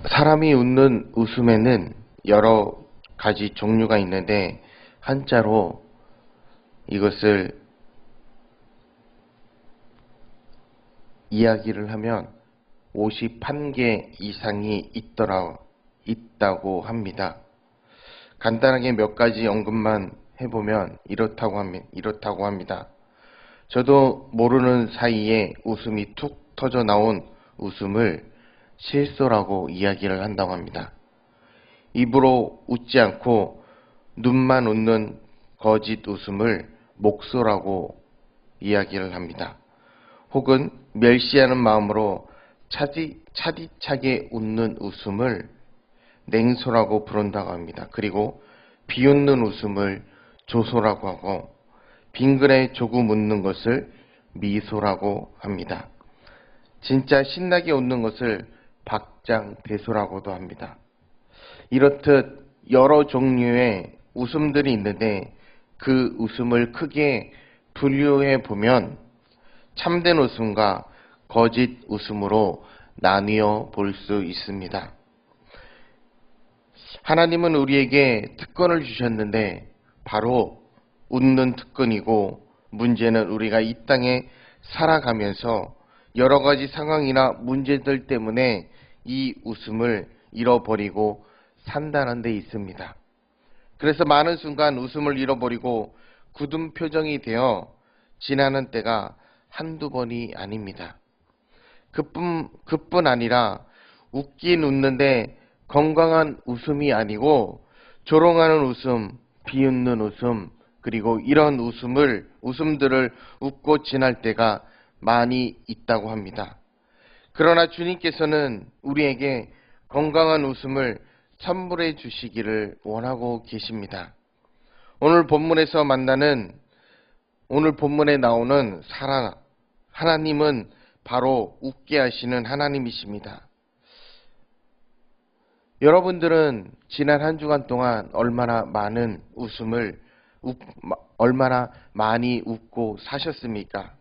사람이 웃는 웃음에는 여러 가지 종류가 있는데 한자로 이것을 이야기를 하면 51개 이상이 있다고 합니다. 간단하게 몇 가지 언급만 해보면 이렇다고 합니다. 저도 모르는 사이에 웃음이 툭 터져 나온 웃음을 실소라고 이야기를 한다고 합니다. 입으로 웃지 않고 눈만 웃는 거짓 웃음을 목소라고 이야기를 합니다. 혹은 멸시하는 마음으로 차디차게 웃는 웃음을 냉소라고 부른다고 합니다. 그리고 비웃는 웃음을 조소라고 하고 빙그레 조금 웃는 것을 미소라고 합니다. 진짜 신나게 웃는 것을 박장대소라고도 합니다. 이렇듯 여러 종류의 웃음들이 있는데 그 웃음을 크게 분류해 보면 참된 웃음과 거짓 웃음으로 나뉘어 볼 수 있습니다. 하나님은 우리에게 특권을 주셨는데 바로 웃는 특권이고, 문제는 우리가 이 땅에 살아가면서 여러 가지 상황이나 문제들 때문에 이 웃음을 잃어버리고 산다는 데 있습니다. 그래서 많은 순간 웃음을 잃어버리고 굳은 표정이 되어 지나는 때가 한두 번이 아닙니다. 그뿐 아니라 웃긴 웃는데 건강한 웃음이 아니고 조롱하는 웃음, 비웃는 웃음, 그리고 이런 웃음들을 웃고 지날 때가 많이 있다고 합니다. 그러나 주님께서는 우리에게 건강한 웃음을 선물해 주시기를 원하고 계십니다. 오늘 본문에 나오는 하나님은 바로 웃게 하시는 하나님이십니다. 여러분들은 지난 한 주간 동안 얼마나 많이 웃고 사셨습니까?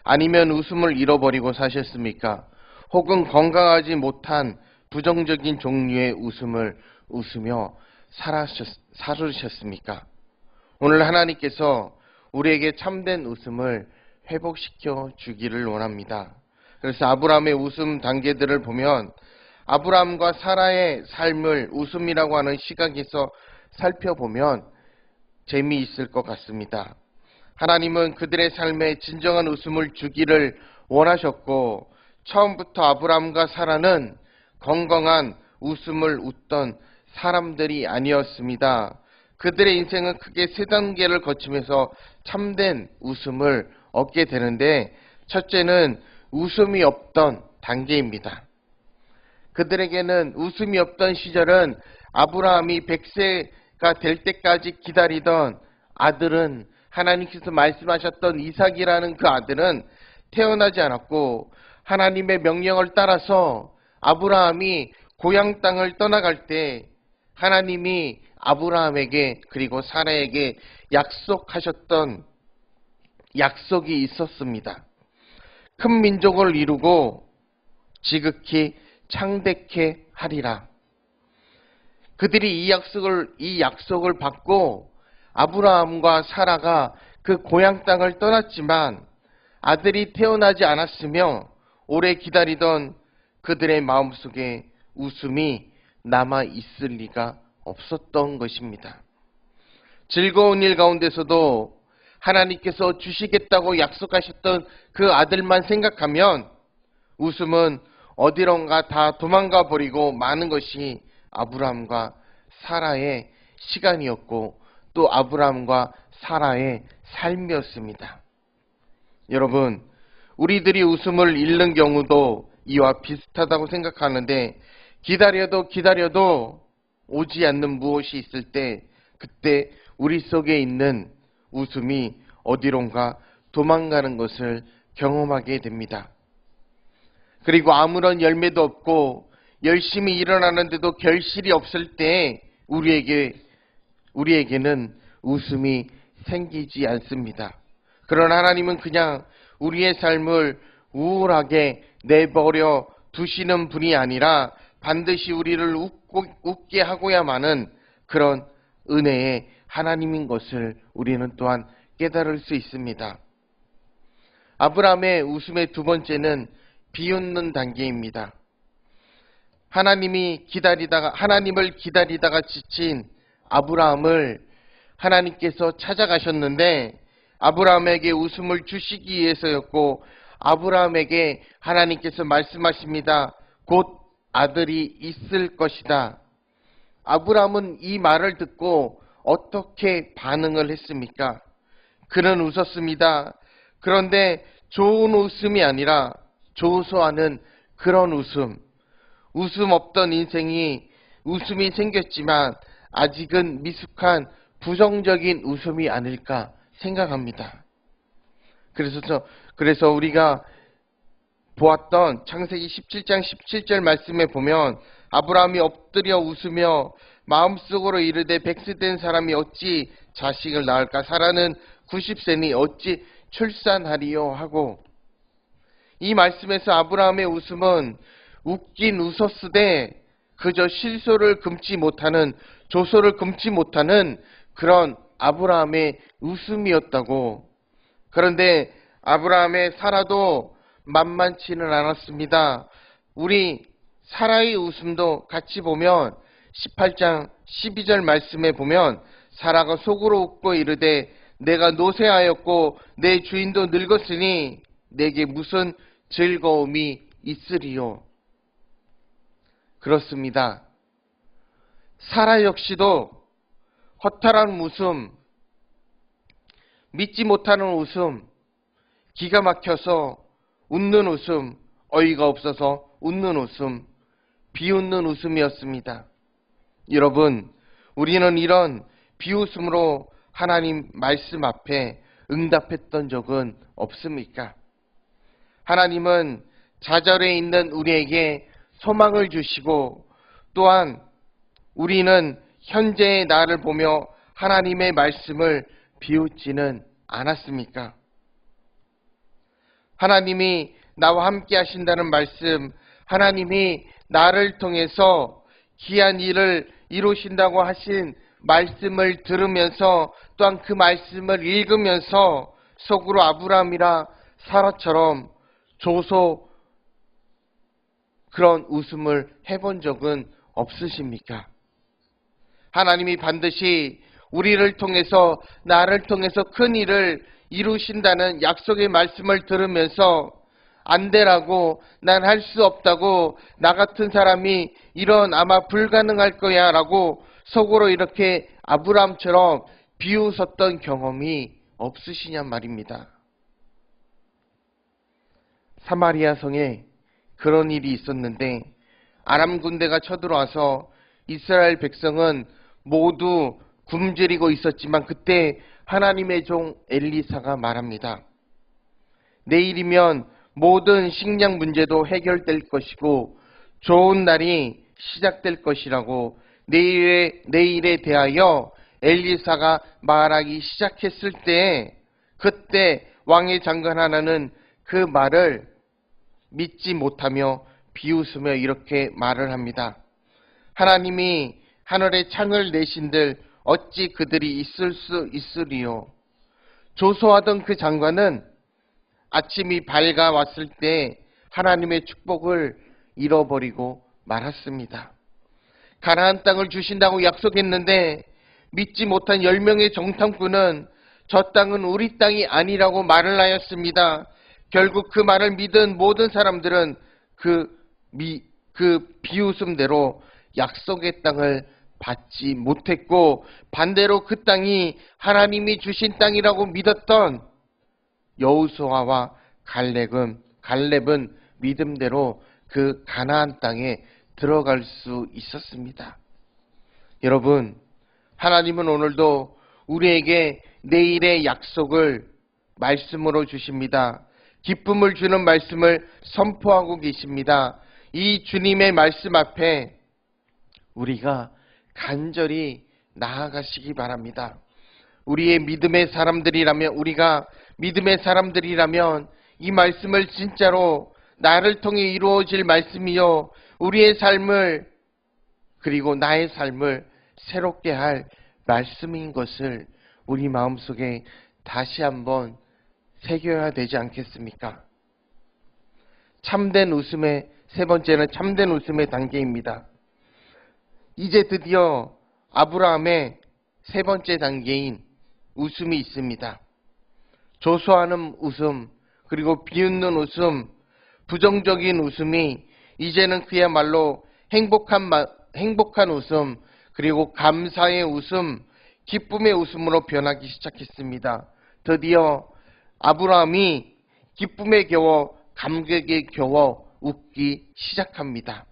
아니면 웃음을 잃어버리고 사셨습니까? 혹은 건강하지 못한 부정적인 종류의 웃음을 웃으며 살으셨습니까? 오늘 하나님께서 우리에게 참된 웃음을 회복시켜 주기를 원합니다. 그래서 아브라함의 웃음 단계들을 보면 아브라함과 사라의 삶을 웃음이라고 하는 시각에서 살펴보면 재미있을 것 같습니다. 하나님은 그들의 삶에 진정한 웃음을 주기를 원하셨고, 처음부터 아브라함과 사라는 건강한 웃음을 웃던 사람들이 아니었습니다. 그들의 인생은 크게 세 단계를 거치면서 참된 웃음을 얻게 되는데, 첫째는 웃음이 없던 단계입니다. 그들에게는 웃음이 없던 시절은 아브라함이 100세가 될 때까지 기다리던 아들은, 하나님께서 말씀하셨던 이삭이라는 그 아들은 태어나지 않았고, 하나님의 명령을 따라서 아브라함이 고향 땅을 떠나갈 때 하나님이 아브라함에게 그리고 사라에게 약속하셨던 약속이 있었습니다. 큰 민족을 이루고 지극히 창대케 하리라. 그들이 이 약속을 받고 아브라함과 사라가 그 고향 땅을 떠났지만 아들이 태어나지 않았으며 오래 기다리던 그들의 마음속에 웃음이 남아 있을 리가 없었던 것입니다. 즐거운 일 가운데서도 하나님께서 주시겠다고 약속하셨던 그 아들만 생각하면 웃음은 어디론가 다 도망가 버리고 마는 것이 아브라함과 사라의 시간이었고 또 아브라함과 사라의 삶이었습니다. 여러분, 우리들이 웃음을 잃는 경우도 이와 비슷하다고 생각하는데, 기다려도 오지 않는 무엇이 있을 때 그때 우리 속에 있는 웃음이 어디론가 도망가는 것을 경험하게 됩니다. 그리고 아무런 열매도 없고 열심히 일어나는데도 결실이 없을 때 우리에게는 웃음이 생기지 않습니다. 그러나 하나님은 그냥 우리의 삶을 우울하게 내버려 두시는 분이 아니라 반드시 우리를 웃게 하고야만은 그런 은혜의 하나님인 것을 우리는 또한 깨달을 수 있습니다. 아브라함의 웃음의 두 번째는 비웃는 단계입니다. 하나님을 기다리다가 지친 아브라함을 하나님께서 찾아가셨는데 아브라함에게 웃음을 주시기 위해서였고, 아브라함에게 하나님께서 말씀하십니다. 곧 아들이 있을 것이다. 아브라함은 이 말을 듣고 어떻게 반응을 했습니까? 그는 웃었습니다. 그런데 좋은 웃음이 아니라 조소하는 그런 웃음 없던 인생이 웃음이 생겼지만 아직은 미숙한 부정적인 웃음이 아닐까 생각합니다. 그래서 우리가 보았던 창세기 17장 17절 말씀에 보면 아브라함이 엎드려 웃으며 마음속으로 이르되 100세 된 사람이 어찌 자식을 낳을까? 사라는 90세니 어찌 출산하리요? 하고, 이 말씀에서 아브라함의 웃음은 웃긴 웃었으되 그저 실소를 금치 못하는, 조소를 금치 못하는 그런 아브라함의 웃음이었다고. 그런데 아브라함의 사라도 만만치는 않았습니다. 우리 사라의 웃음도 같이 보면 18장 12절 말씀에 보면 사라가 속으로 웃고 이르되 내가 노쇠하였고 내 주인도 늙었으니 내게 무슨 즐거움이 있으리요. 그렇습니다. 사라 역시도 허탈한 웃음, 믿지 못하는 웃음, 기가 막혀서 웃는 웃음, 어이가 없어서 웃는 웃음, 비웃는 웃음이었습니다. 여러분, 우리는 이런 비웃음으로 하나님 말씀 앞에 응답했던 적은 없습니까? 하나님은 좌절에 있는 우리에게 소망을 주시고, 또한 우리는 현재의 나를 보며 하나님의 말씀을 비웃지는 않았습니까? 하나님이 나와 함께 하신다는 말씀, 하나님이 나를 통해서 귀한 일을 이루신다고 하신 말씀을 들으면서, 또한 그 말씀을 읽으면서 속으로 아브라함이라 사라처럼 조소 그런 웃음을 해본 적은 없으십니까? 하나님이 반드시 우리를 통해서, 나를 통해서 큰 일을 이루신다는 약속의 말씀을 들으면서 안 되라고, 난 할 수 없다고, 나 같은 사람이 이런 아마 불가능할 거야 라고 속으로 이렇게 아브라함처럼 비웃었던 경험이 없으시냔 말입니다. 사마리아 성에 그런 일이 있었는데 아람 군대가 쳐들어와서 이스라엘 백성은 모두 굶주리고 있었지만 그때 하나님의 종 엘리사가 말합니다. 내일이면 모든 식량 문제도 해결될 것이고 좋은 날이 시작될 것이라고 내일에 대하여 엘리사가 말하기 시작했을 때, 그때 왕의 장관 하나는 그 말을 믿지 못하며 비웃으며 이렇게 말을 합니다. 하나님이 하늘에 창을 내신들 어찌 그들이 있을 수 있으리요. 조소하던 그 장관은 아침이 밝아왔을 때 하나님의 축복을 잃어버리고 말았습니다. 가나안 땅을 주신다고 약속했는데 믿지 못한 10명의 정탐꾼은 저 땅은 우리 땅이 아니라고 말을 하였습니다. 결국 그 말을 믿은 모든 사람들은 그 비웃음대로 약속의 땅을 받지 못했고, 반대로 그 땅이 하나님이 주신 땅이라고 믿었던 여호수아와 갈렙은 믿음대로 그 가나안 땅에 들어갈 수 있었습니다. 여러분, 하나님은 오늘도 우리에게 내일의 약속을 말씀으로 주십니다. 기쁨을 주는 말씀을 선포하고 계십니다. 이 주님의 말씀 앞에 우리가 간절히 나아가시기 바랍니다. 우리가 믿음의 사람들이라면 이 말씀을 진짜로 나를 통해 이루어질 말씀이요 우리의 삶을 그리고 나의 삶을 새롭게 할 말씀인 것을 우리 마음속에 다시 한번 새겨야 되지 않겠습니까? 참된 웃음의 세 번째는 참된 웃음의 단계입니다. 이제 드디어 아브라함의 세 번째 단계인 웃음이 있습니다. 조소하는 웃음, 그리고 비웃는 웃음, 부정적인 웃음이 이제는 그야말로 행복한 웃음, 그리고 감사의 웃음, 기쁨의 웃음으로 변하기 시작했습니다. 드디어 아브라함이 기쁨에 겨워 감격에 겨워 웃기 시작합니다.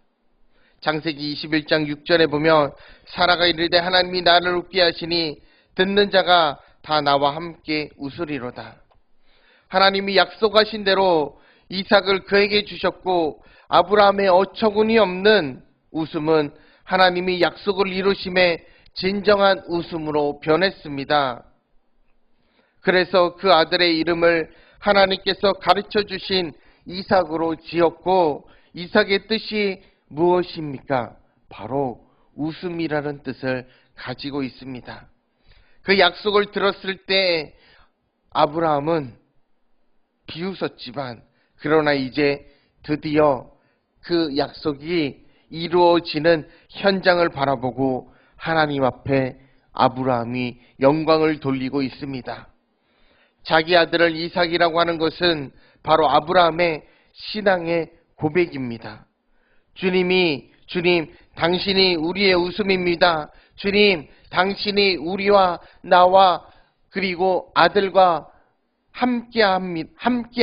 창세기 21장 6절에 보면 사라가 이르되 하나님이 나를 웃게 하시니 듣는 자가 다 나와 함께 웃으리로다. 하나님이 약속하신 대로 이삭을 그에게 주셨고 아브라함의 어처구니 없는 웃음은 하나님이 약속을 이루심에 진정한 웃음으로 변했습니다. 그래서 그 아들의 이름을 하나님께서 가르쳐 주신 이삭으로 지었고 이삭의 뜻이 무엇입니까? 바로 웃음이라는 뜻을 가지고 있습니다. 그 약속을 들었을 때 아브라함은 비웃었지만 그러나 이제 드디어 그 약속이 이루어지는 현장을 바라보고 하나님 앞에 아브라함이 영광을 돌리고 있습니다. 자기 아들을 이삭이라고 하는 것은 바로 아브라함의 신앙의 고백입니다. 주님, 당신이 우리의 웃음입니다. 주님, 당신이 우리와 나와 그리고 아들과 함께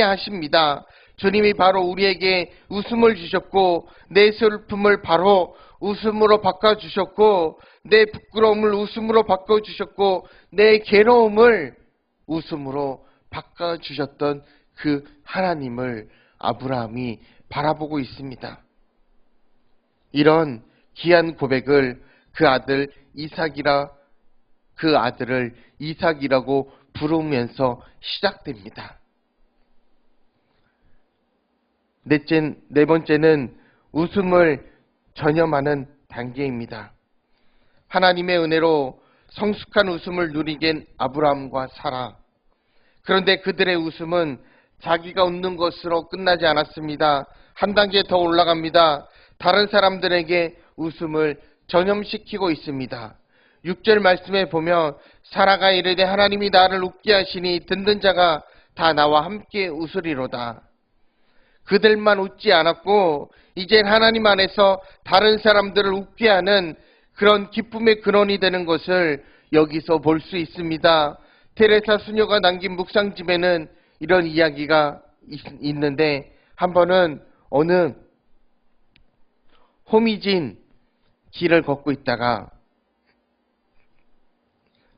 하십니다. 주님이 바로 우리에게 웃음을 주셨고 내 슬픔을 바로 웃음으로 바꿔주셨고 내 부끄러움을 웃음으로 바꿔주셨고 내 괴로움을 웃음으로 바꿔주셨던 그 하나님을 아브라함이 바라보고 있습니다. 이런 귀한 고백을 그 아들을 이삭이라고 부르면서 시작됩니다. 네 번째는 웃음을 전염하는 단계입니다. 하나님의 은혜로 성숙한 웃음을 누리게 된 아브라함과 사라. 그런데 그들의 웃음은 자기가 웃는 것으로 끝나지 않았습니다. 한 단계 더 올라갑니다. 다른 사람들에게 웃음을 전염시키고 있습니다. 6절 말씀에 보면 사라가 이르되 하나님이 나를 웃게 하시니 듣는 자가 다 나와 함께 웃으리로다. 그들만 웃지 않았고 이젠 하나님 안에서 다른 사람들을 웃게 하는 그런 기쁨의 근원이 되는 것을 여기서 볼 수 있습니다. 테레사 수녀가 남긴 묵상집에는 이런 이야기가 있는데 한 번은 어느 호미진 길을 걷고 있다가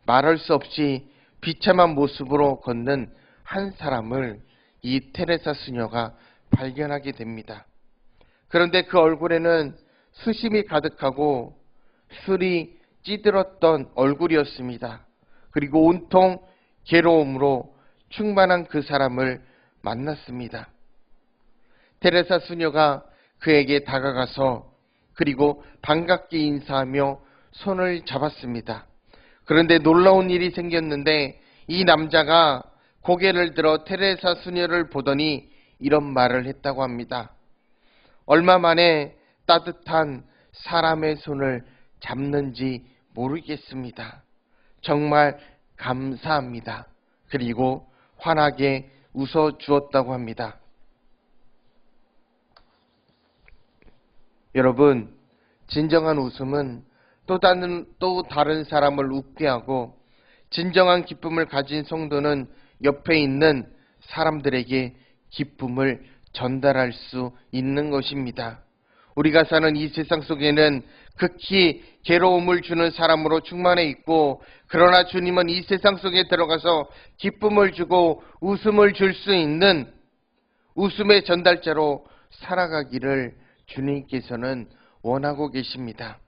말할 수 없이 비참한 모습으로 걷는 한 사람을 이 테레사 수녀가 발견하게 됩니다. 그런데 그 얼굴에는 수심이 가득하고 술이 찌들었던 얼굴이었습니다. 그리고 온통 괴로움으로 충만한 그 사람을 만났습니다. 테레사 수녀가 그에게 다가가서 그리고 반갑게 인사하며 손을 잡았습니다. 그런데 놀라운 일이 생겼는데 이 남자가 고개를 들어 테레사 수녀를 보더니 이런 말을 했다고 합니다. 얼마 만에 따뜻한 사람의 손을 잡는지 모르겠습니다. 정말 감사합니다. 그리고 환하게 웃어 주었다고 합니다. 여러분, 진정한 웃음은 또 다른 사람을 웃게 하고 진정한 기쁨을 가진 성도는 옆에 있는 사람들에게 기쁨을 전달할 수 있는 것입니다. 우리가 사는 이 세상 속에는 극히 괴로움을 주는 사람으로 충만해 있고 그러나 주님은 이 세상 속에 들어가서 기쁨을 주고 웃음을 줄 수 있는 웃음의 전달자로 살아가기를 주님께서는 원하고 계십니다.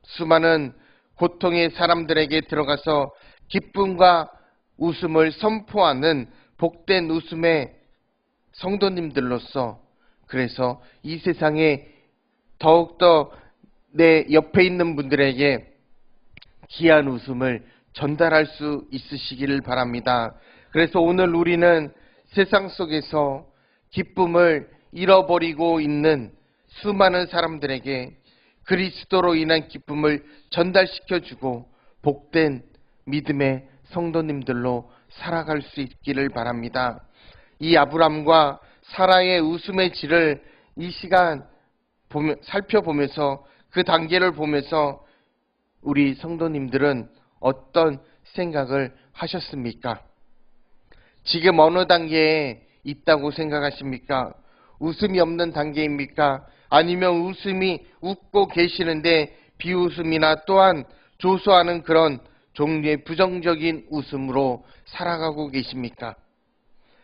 수많은 고통의 사람들에게 들어가서 기쁨과 웃음을 선포하는 복된 웃음의 성도님들로서 그래서 이 세상에 더욱더 내 옆에 있는 분들에게 귀한 웃음을 전달할 수 있으시기를 바랍니다. 그래서 오늘 우리는 세상 속에서 기쁨을 잃어버리고 있는 수많은 사람들에게 그리스도로 인한 기쁨을 전달시켜주고 복된 믿음의 성도님들로 살아갈 수 있기를 바랍니다. 이 아브람과 사라의 웃음의 질을 이 시간 살펴보면서 그 단계를 보면서 우리 성도님들은 어떤 생각을 하셨습니까? 지금 어느 단계에 있다고 생각하십니까? 웃음이 없는 단계입니까? 아니면 웃음이 웃고 계시는데 비웃음이나 또한 조소하는 그런 종류의 부정적인 웃음으로 살아가고 계십니까?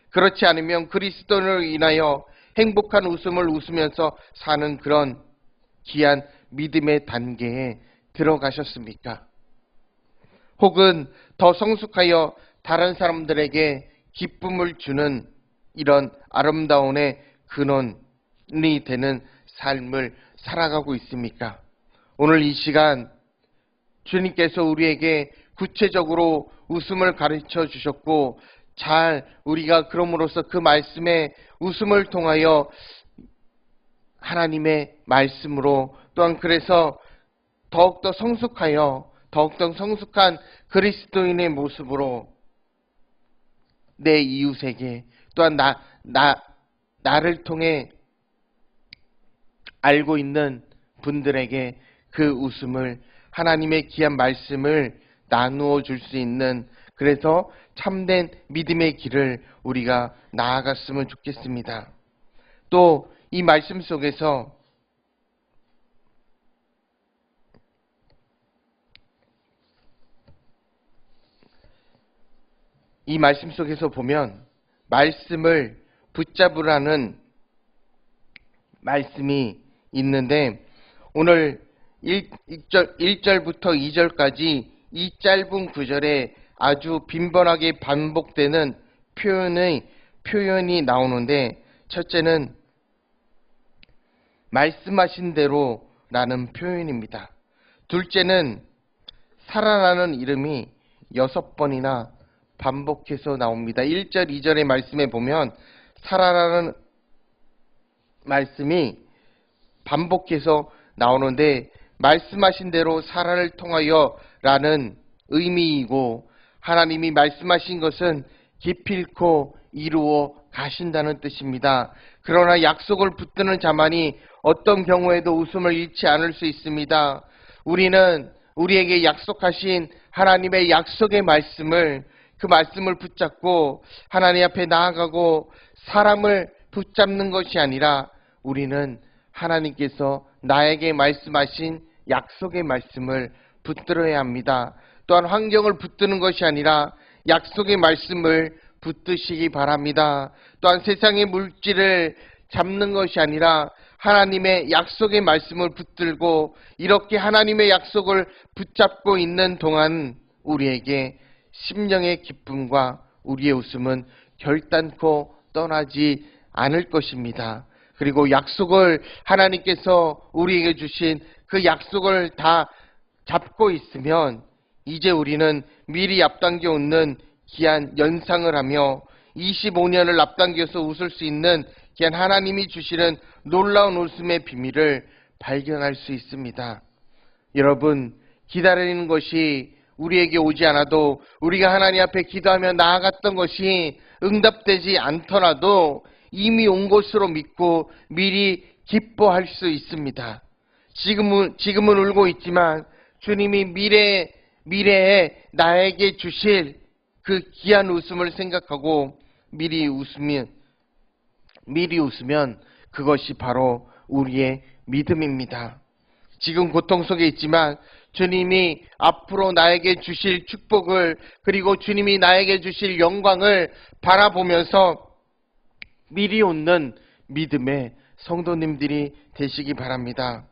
그렇지 않으면 그리스도를 인하여 행복한 웃음을 웃으면서 사는 그런 귀한 믿음의 단계에 들어가셨습니까? 혹은 더 성숙하여 다른 사람들에게 기쁨을 주는 이런 아름다움의 근원이 되는 삶을 살아가고 있습니까? 오늘 이 시간 주님께서 우리에게 구체적으로 웃음을 가르쳐 주셨고 잘 우리가 그럼으로써 그 말씀에 웃음을 통하여 하나님의 말씀으로 또한 그래서 더욱더 성숙하여 더욱더 성숙한 그리스도인의 모습으로 내 이웃에게 또한 나를 통해 알고 있는 분들에게 그 웃음을 하나님의 귀한 말씀을 나누어 줄 수 있는 그래서 참된 믿음의 길을 우리가 나아갔으면 좋겠습니다. 또 이 말씀 속에서 보면 말씀을 붙잡으라는 말씀이 있는데 오늘 1절부터 2절까지 이 짧은 구절에 아주 빈번하게 반복되는 표현이 나오는데 첫째는 말씀하신 대로라는 표현입니다. 둘째는 살아나는 이름이 6번이나 반복해서 나옵니다. 1절, 2절의 말씀에 보면 살아나는 말씀이 반복해서 나오는데 말씀하신 대로 살아를 통하여 라는 의미이고 하나님이 말씀하신 것은 기필코 이루어 가신다는 뜻입니다. 그러나 약속을 붙드는 자만이 어떤 경우에도 웃음을 잃지 않을 수 있습니다. 우리는 우리에게 약속하신 하나님의 약속의 말씀을 그 말씀을 붙잡고 하나님 앞에 나아가고 사람을 붙잡는 것이 아니라 우리는 하나님께서 나에게 말씀하신 약속의 말씀을 붙들어야 합니다. 또한 환경을 붙드는 것이 아니라 약속의 말씀을 붙드시기 바랍니다. 또한 세상의 물질을 잡는 것이 아니라 하나님의 약속의 말씀을 붙들고 이렇게 하나님의 약속을 붙잡고 있는 동안 우리에게 심령의 기쁨과 우리의 웃음은 결단코 떠나지 않을 것입니다. 그리고 약속을 하나님께서 우리에게 주신 그 약속을 다 잡고 있으면 이제 우리는 미리 앞당겨 웃는 귀한 연상을 하며 25년을 앞당겨서 웃을 수 있는 귀한 하나님이 주시는 놀라운 웃음의 비밀을 발견할 수 있습니다. 여러분, 기다리는 것이 우리에게 오지 않아도 우리가 하나님 앞에 기도하며 나아갔던 것이 응답되지 않더라도 이미 온 것으로 믿고 미리 기뻐할 수 있습니다. 지금은 울고 있지만 주님이 미래에 나에게 주실 그 귀한 웃음을 생각하고 미리 웃으면 그것이 바로 우리의 믿음입니다. 지금 고통 속에 있지만 주님이 앞으로 나에게 주실 축복을 그리고 주님이 나에게 주실 영광을 바라보면서 미리 웃는 믿음의 성도님들이 되시기 바랍니다.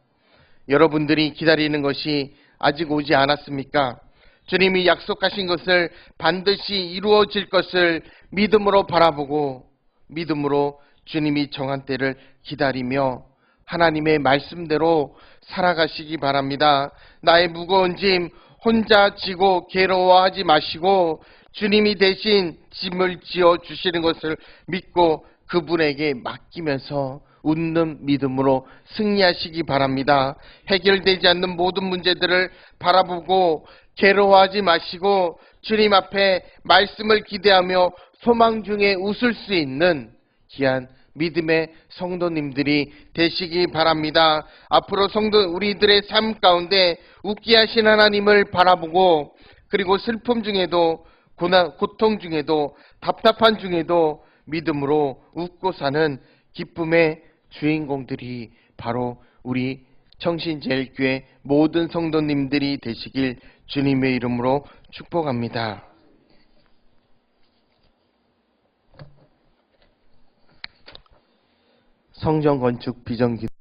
여러분들이 기다리는 것이 아직 오지 않았습니까? 주님이 약속하신 것을 반드시 이루어질 것을 믿음으로 바라보고 믿음으로 주님이 정한 때를 기다리며 하나님의 말씀대로 살아가시기 바랍니다. 나의 무거운 짐 혼자 지고 괴로워하지 마시고 주님이 대신 짐을 지어 주시는 것을 믿고 그분에게 맡기면서 웃는 믿음으로 승리하시기 바랍니다. 해결되지 않는 모든 문제들을 바라보고 괴로워하지 마시고 주님 앞에 말씀을 기대하며 소망 중에 웃을 수 있는 귀한 믿음의 성도님들이 되시기 바랍니다. 앞으로 우리들의 삶 가운데 웃게 하신 하나님을 바라보고 그리고 슬픔 중에도 고통 중에도 답답한 중에도 믿음으로 웃고 사는 기쁨의 주인공들이 바로 우리 청신제일교회 모든 성도님들이 되시길 주님의 이름으로 축복합니다. 성전 건축 비전 기도